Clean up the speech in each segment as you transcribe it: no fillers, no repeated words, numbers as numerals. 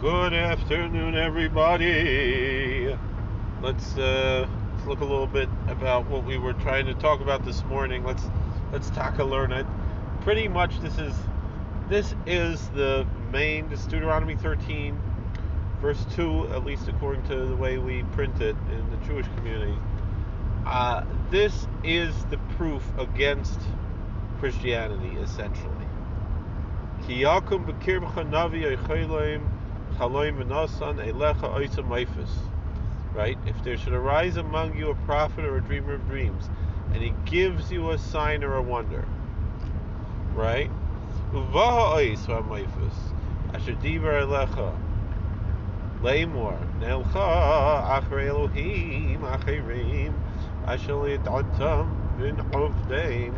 Good afternoon, everybody. Let's look a little bit about what we were trying to talk about this morning. Let's learn it. Pretty much, this is the main. This is Deuteronomy 13, verse 2, at least according to the way we print it in the Jewish community. This is the proof against Christianity, essentially. Ki yakum b'kirbecha navi eichayim chaloim v'nasan elecha oisam meifus. Right? If there should arise among you a prophet or a dreamer of dreams, and he gives you a sign or a wonder, right? Uvaha ois v'meifus asher diver elecha leimor nelcha achrei Elohim acherim asher li'datam v'n'ovdeim.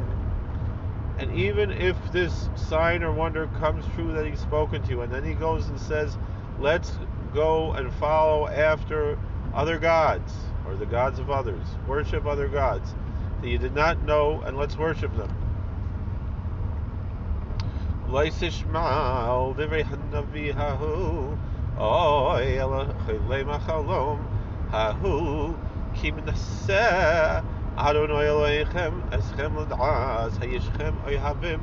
And even if this sign or wonder comes true that he's spoken to you, and then he goes and says, let's go and follow after other gods, or the gods of others, worship other gods that you did not know, and let's worship them. Adonai Elohechem eschem l'da'as hayishchem oyhavim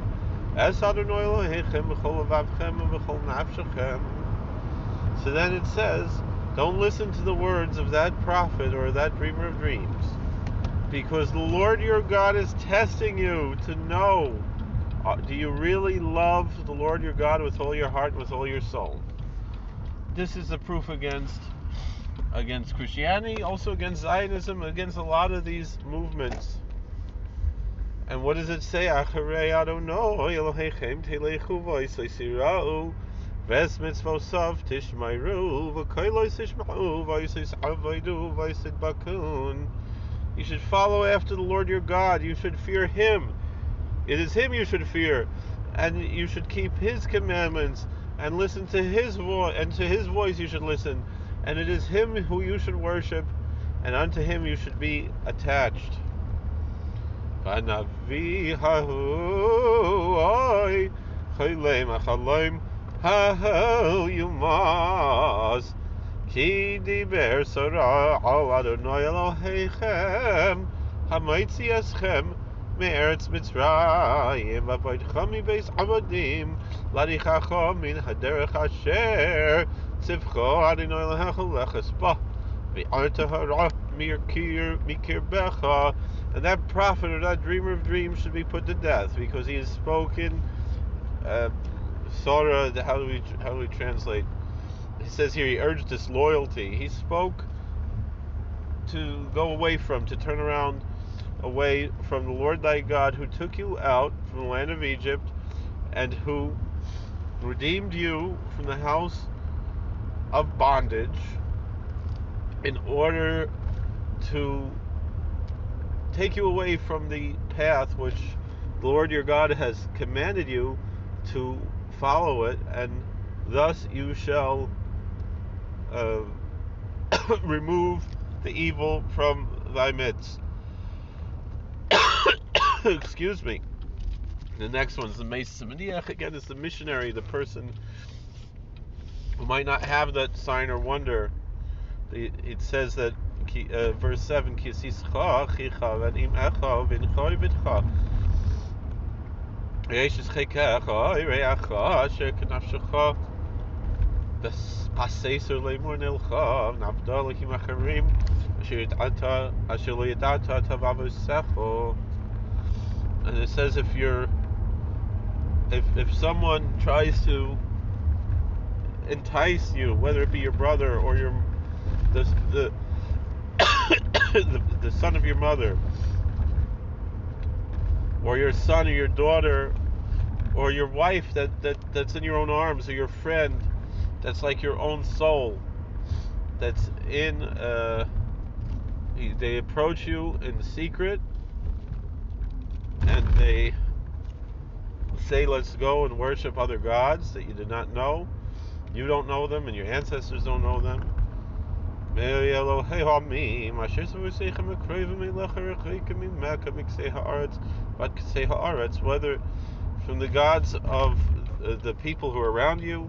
es Adonai Elohechem b'chol levavchem and b'chol nafshechem. So then it says, don't listen to the words of that prophet or that dreamer of dreams, because the Lord your God is testing you to know, do you really love the Lord your God with all your heart and with all your soul? This is the proof against Christianity, also against Zionism, against a lot of these movements. And what does it say? Acharei Adonai Elohechem telechu v'yisirau ves mitzvosav tishmeiru v'koilo tishmau v'yisavaydu v'yisidbakun. You should follow after the Lord your God. You should fear Him. It is Him you should fear, and you should keep His commandments and listen to His voice. And to His voice you should listen. And it is Him who you should worship, and unto Him you should be attached. V'navi hahu oy chayleim achaloim hahu yumaz ki diber sara al Adonai Elohechem hamaitzi eschem me'eretz Mitzrayim v'avodcha mibeis avodim larichacha min haderech asher tzivcho Adonai Elohecha lechespa v'arta hara mikirbecha. And that prophet or that dreamer of dreams should be put to death, because he has spoken Sora. How do we translate? He says here he urged disloyalty. He spoke to go away from, to turn around away from the Lord thy God, who took you out from the land of Egypt, and who redeemed you from the house of bondage, in order to take you away from the path which the Lord your God has commanded you to follow it, and thus you shall remove the evil from thy midst. Excuse me. The next one is the Meis Samaniach. Again, it's the missionary, the person who might not have that sign or wonder. It says that verse 7, Ki yisischa achicha v'nim echa v'nchoi v'tcha v'yeshes chekecha v'reacha asher k'nafshecha v'paseser le'mor nelcha v'navda l'kim acharim asher lo yadata tavavosecho. And it says if someone tries to entice you, whether it be your brother or the the son of your mother, or your son or your daughter, or your wife that's in your own arms, or your friend that's like your own soul, that's in they approach you in secret, and they say, let's go and worship other gods that you did not know. You don't know them, and your ancestors don't know them. Whether from the gods of the people who are around you,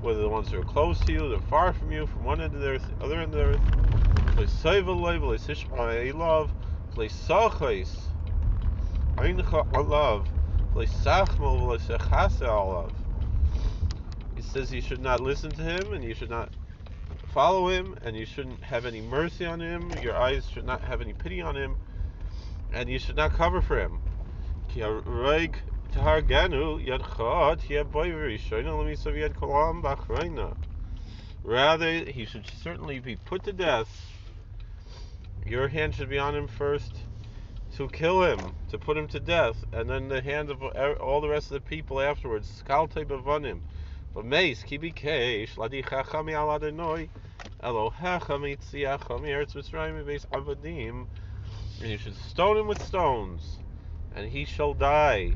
whether the ones who are close to you, they're far from you, from one end of the earth, the other end of the earth. He says you should not listen to him, and you should not follow him, and you shouldn't have any mercy on him. Your eyes should not have any pity on him, and you should not cover for him. Rather, he should certainly be put to death. Your hand should be on him first to kill him, to put him to death, and then the hand of all the rest of the people afterwards. Skalte bevanim, but meis kibikesh ladi chachami al Adonai Elohecha mitziacha mi'eretz Mitzrayim mi'beis avadim, and you should stone him with stones, and he shall die,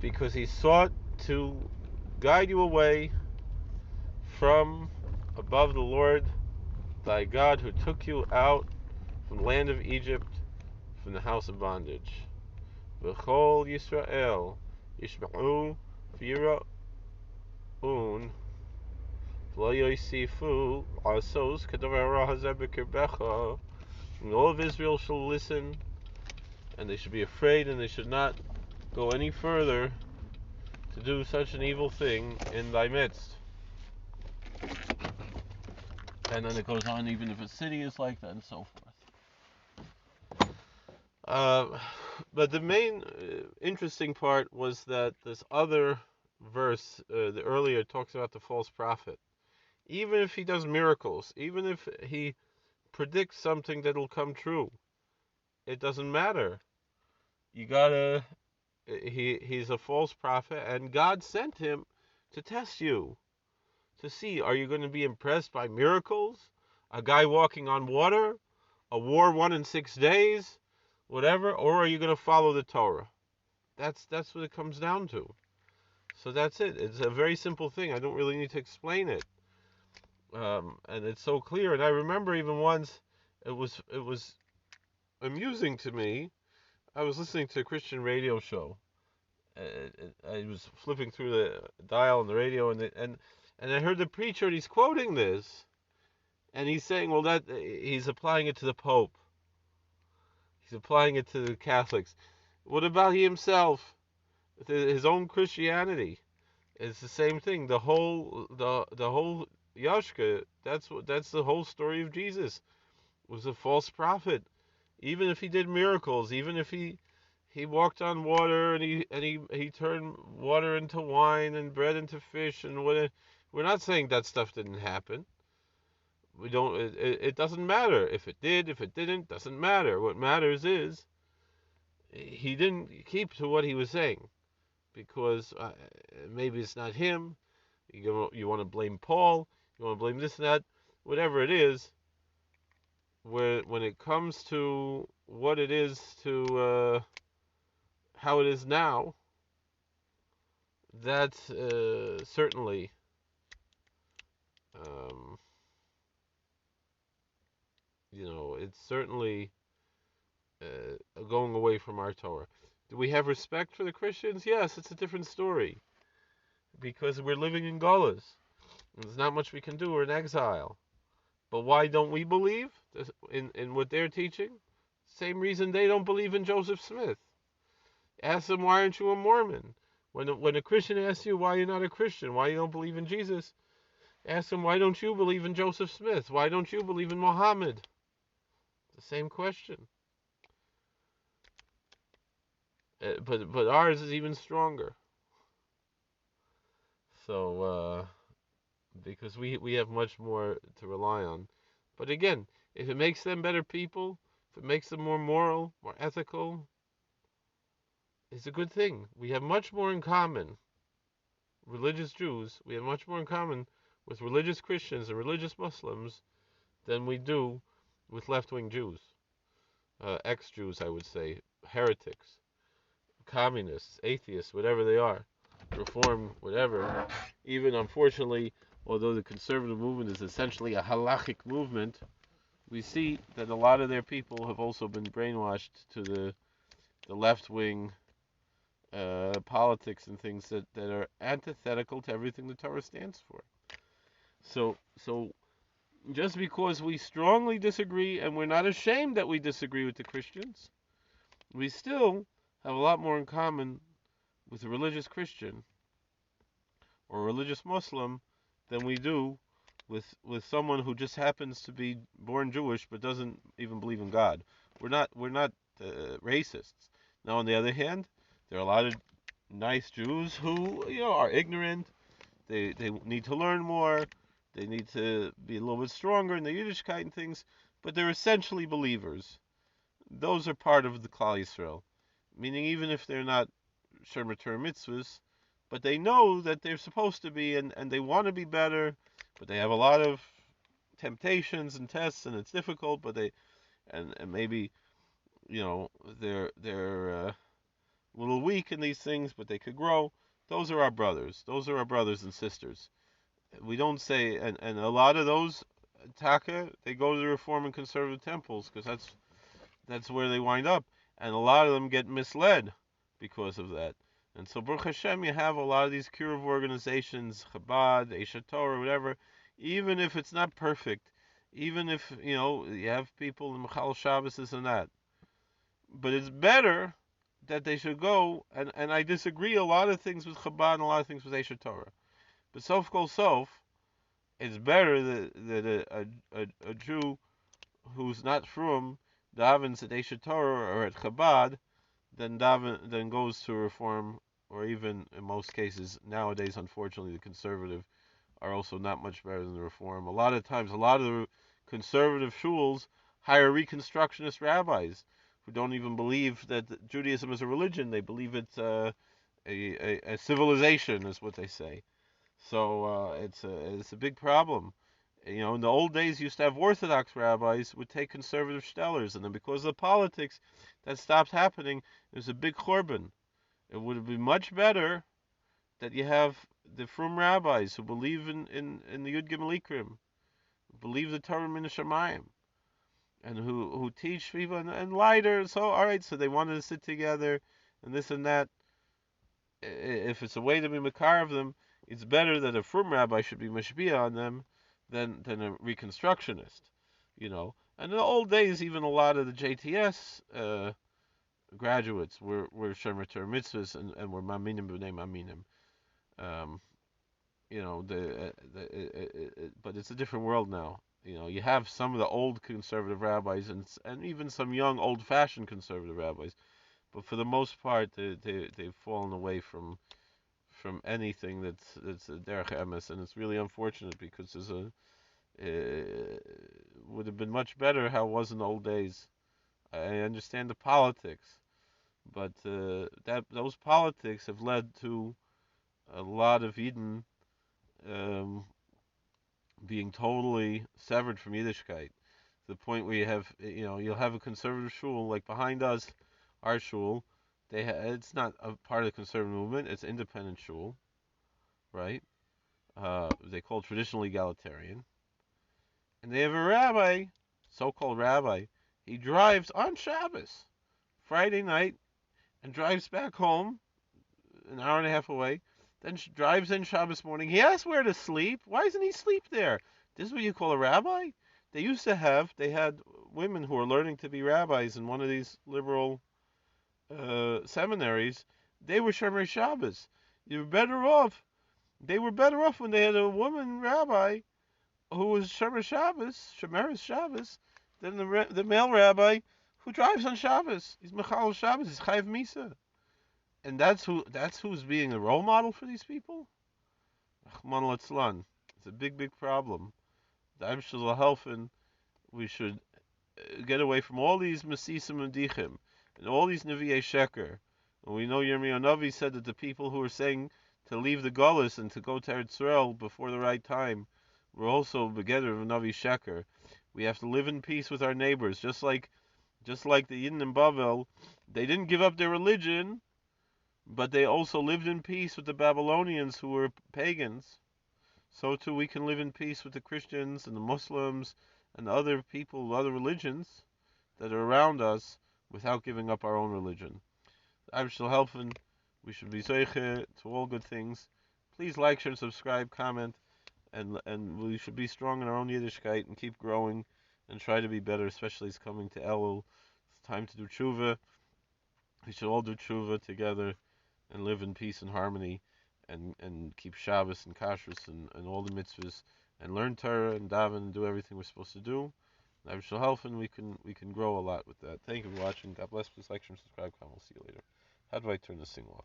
because he sought to guide you away from above the Lord thy God, who took you out from the land of Egypt, from the house of bondage. V'chol Yisrael yishma'u v'yira'un v'lo yosifu asos k'davar hara hazeh b'kirbecha. And all of Israel shall listen, and they should be afraid, and they should not go any further to do such an evil thing in thy midst. And then it goes on, even if a city is like that, and so forth. But the main interesting part was that this other verse, the earlier, talks about the false prophet. Even if he does miracles, even if he predicts something that will come true, it doesn't matter. He's a false prophet, and God sent him to test you, to see, are you going to be impressed by miracles, a guy walking on water, a war won in 6 days, whatever, or are you going to follow the Torah? That's what it comes down to. So that's it. It's a very simple thing. I don't really need to explain it, and it's so clear. And I remember even once, it was amusing to me. I was listening to a Christian radio show. I was flipping through the dial on the radio, and I heard the preacher, and he's quoting this, and he's saying, well, that he's applying it to the Pope. He's applying it to the Catholics. What about he himself? His own Christianity. It's the same thing. The whole Yashka, that's the whole story of Jesus. Was a false prophet. Even if he did miracles, even if he walked on water, and he turned water into wine and bread into fish, and we're not saying that stuff didn't happen. We don't. It doesn't matter if it did, if it didn't. Doesn't matter. What matters is he didn't keep to what he was saying, because maybe it's not him. You want to blame Paul. You want to blame this and that. Whatever it is. When it comes to what it is to how it is now, that's certainly it's certainly going away from our Torah. Do we have respect for the Christians? Yes, it's a different story, because we're living in Golas. There's not much we can do. We're in exile. But why don't we believe in what they're teaching? Same reason they don't believe in Joseph Smith. Ask them, why aren't you a Mormon? When a Christian asks you why you're not a Christian, why you don't believe in Jesus, ask them, why don't you believe in Joseph Smith? Why don't you believe in Muhammad? The same question. But ours is even stronger. So, because we have much more to rely on. But again, if it makes them better people, if it makes them more moral, more ethical, it's a good thing. We have much more in common, religious Jews, we have much more in common with religious Christians and religious Muslims than we do with left-wing Jews, ex-Jews, I would say, heretics, communists, atheists, whatever they are, reform, whatever. Even, unfortunately, although the conservative movement is essentially a halachic movement, we see that a lot of their people have also been brainwashed to the left-wing politics and things that are antithetical to everything the Torah stands for. So just because we strongly disagree and we're not ashamed that we disagree with the Christians, we still have a lot more in common with a religious Christian or a religious Muslim than we do with someone who just happens to be born Jewish but doesn't even believe in God. We're not racists. Now, on the other hand, there are a lot of nice Jews who are ignorant. They need to learn more. They need to be a little bit stronger in the Yiddishkeit and things, but they're essentially believers. Those are part of the Klal Yisrael, meaning even if they're not Shomer Torah mitzvahs, but they know that they're supposed to be, and they want to be better, but they have a lot of temptations and tests, and it's difficult. But and maybe they're a little weak in these things, but they could grow. Those are our brothers. Those are our brothers and sisters. We don't say, and a lot of those taka, they go to the Reform and Conservative temples because that's where they wind up, and a lot of them get misled because of that. And so, Baruch Hashem, you have a lot of these Kiruv organizations, Chabad, Eshet Torah, whatever, even if it's not perfect, even if, you have people in Mechal Shabbos, this and that. But it's better that they should go, and I disagree a lot of things with Chabad and a lot of things with Eshet Torah. But Sof Kol Sof, it's better that a Jew who's not from davens at Eshet Torah or at Chabad then goes to Reform, or even in most cases nowadays, unfortunately, the conservative are also not much better than the Reform. A lot of times, a lot of the conservative shuls hire Reconstructionist rabbis who don't even believe that Judaism is a religion. They believe it's a civilization, is what they say. So it's a big problem. In the old days, you used to have Orthodox rabbis would take conservative stellars, and then because of the politics, that stopped happening. There's a big churban. It would be much better that you have the frum rabbis who believe in the Yud Gimel Ikrim, believe the Torah Min Shamayim, and who teach people and lighter. So all right, so they wanted to sit together and this and that. If it's a way to be makar of them, it's better that a frum rabbi should be mashbiah on them than a reconstructionist, And in the old days, even a lot of the JTS graduates were Shomer Torah mitzvahs and were maminim b'nei maminim. But it's a different world now. You have some of the old conservative rabbis and even some young, old-fashioned conservative rabbis, but for the most part, they've fallen away from anything that's a derech emes, and it's really unfortunate because would have been much better how it was in the old days. I understand the politics, but those politics have led to a lot of Eden being totally severed from Yiddishkeit. To the point where you'll have a conservative shul like behind us, our shul. It's not a part of the conservative movement. It's independent shul, right? They call it traditional egalitarian, and they have a rabbi, so-called rabbi. He drives on Shabbos, Friday night, and drives back home an hour and a half away. Then drives in Shabbos morning. He asks where to sleep. Why doesn't he sleep there? This is what you call a rabbi? They had women who were learning to be rabbis in one of these liberal seminaries. They were Shomer Shabbos. They were better off when they had a woman rabbi who was Shomer Shabbos, than the male rabbi who drives on Shabbos. He's Mechal Shabbos. He's Chayav Misa. And that's who's being a role model for these people? Achman Latzlan. It's a big, big problem. The Eibshter helfen. We should get away from all these Mesisim and Dichim and all these Nevi'ei Sheker. And we know Yirmiyahu Navi said that the people who are saying to leave the Gullus and to go to Eretz Yisrael before the right time were also together of Navi Sheker. We have to live in peace with our neighbors, just like the Yidden in Bavel. They didn't give up their religion, but they also lived in peace with the Babylonians who were pagans. So too we can live in peace with the Christians and the Muslims and the other people, other religions that are around us without giving up our own religion. I shall help We should be zeiche to all good things. Please like, share, subscribe, comment, and we should be strong in our own Yiddishkeit and keep growing and try to be better, especially it's coming to Elul. It's time to do tshuva. We should all do tshuva together and live in peace and harmony and keep Shabbos and Kashrus and all the mitzvahs and learn Torah and daven and do everything we're supposed to do. And shall help, and we can grow a lot with that. Thank you for watching. God bless. Please like, share, and subscribe. We'll see you later. How do I turn this thing off?